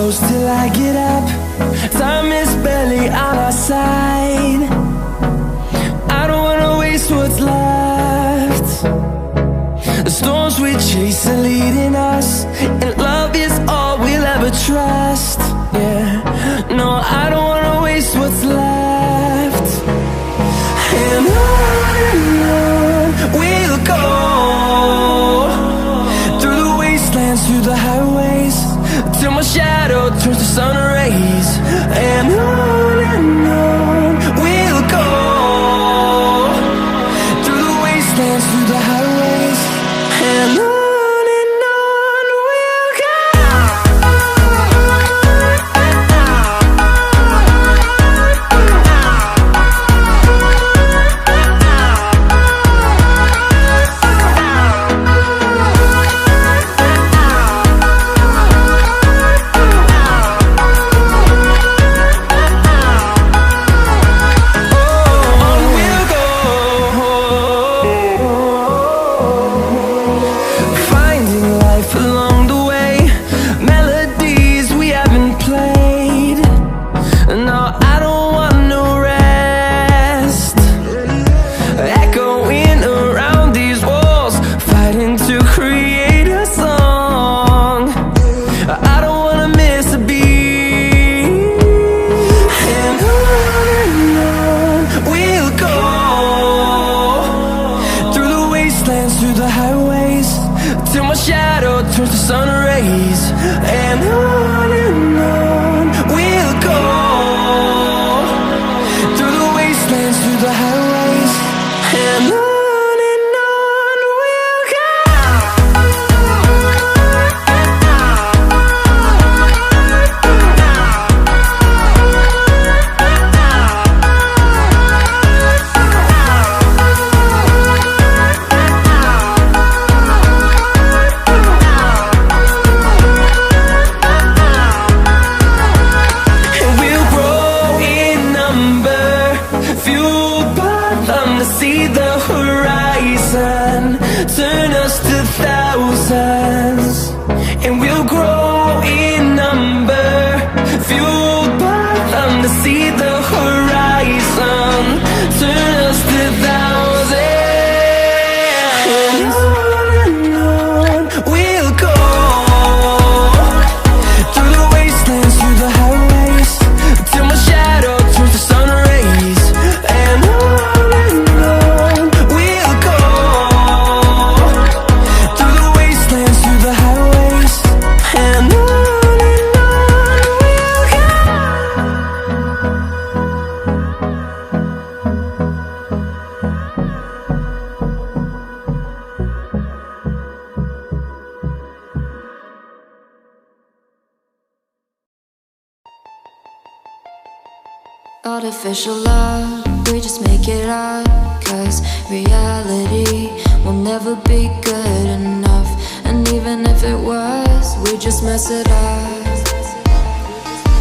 close till I get up. Time is barely on our side. I don't wanna waste what's left. The storms we chase are leading us, and love is all we'll ever trust. Yeah, no, I don't wanna waste what's left. And on we'll go, through the wastelands, through the highways, till my shadow turns to sun rays. And on we'll go, through the wastelands, through the highways, and on. Through the highways, till my shadow turns to sun rays. And on we'll go, through the wastelands, through the highways, and on we'll go. See the horizon turn us to thousands, and we'll grow in number, fueled by them. To see the horizon turn us to thousands, and on we'll go, through the wastelands, through the highways, till my shadow turns to sun rays. And artificial love, we just make it up, 'cause reality will never be good enough. And even if it was, we just mess it up,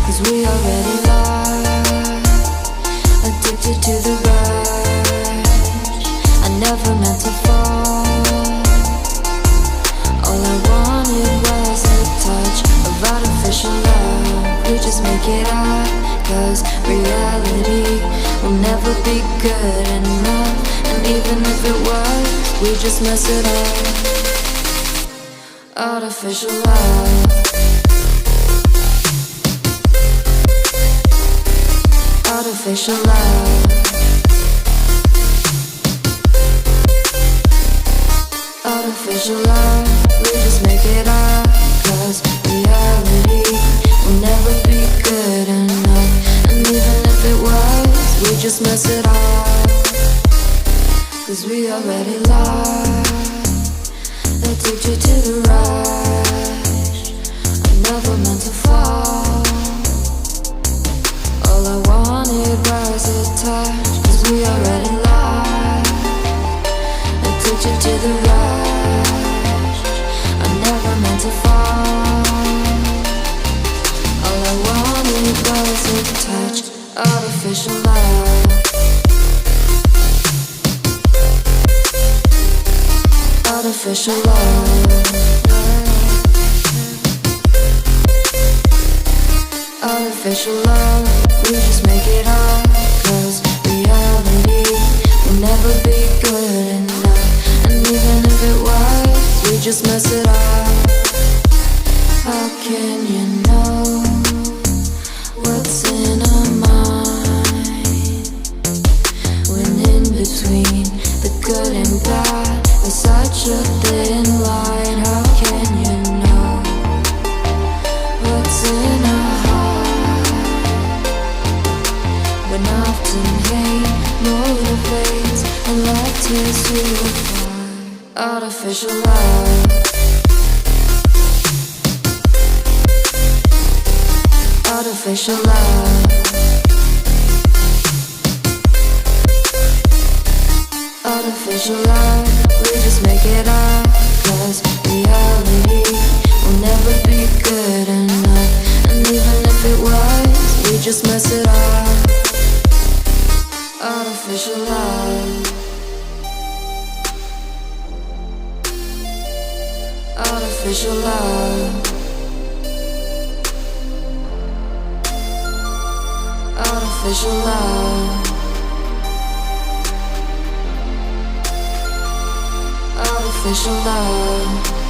'cause we already lost, addicted to the rush. I never meant to fall. All I wanted was a touch of artificial love. We just make it up, 'cause reality will never be good enough. And even if it was, we just mess it up. Artificial love, artificial love, artificial love. We just make it up, 'cause reality will never be good enough. And even if it was, we just mess it up, 'cause we already lost, addicted to the rush. I never meant to fall. All I wanted was a touch, 'cause we already lost, addicted to the rush. I never meant to fall. All I wanted was a touch, artificial love, artificial love, Artificial love, we just make it up. 'Cause reality will never be good enough. And even if it was, we just mess it up. How can you know what's in our mind? When in between the good and bad, there's such a thin line. How can you know what's in our heart? When often hate motivates and love tears you apart. Artificial love. Artificial love. Artificial love, we just make it up. 'Cause reality will never be good enough. And even if it was, we just mess it up. Artificial love. Artificial love. Artificial love. Artificial love.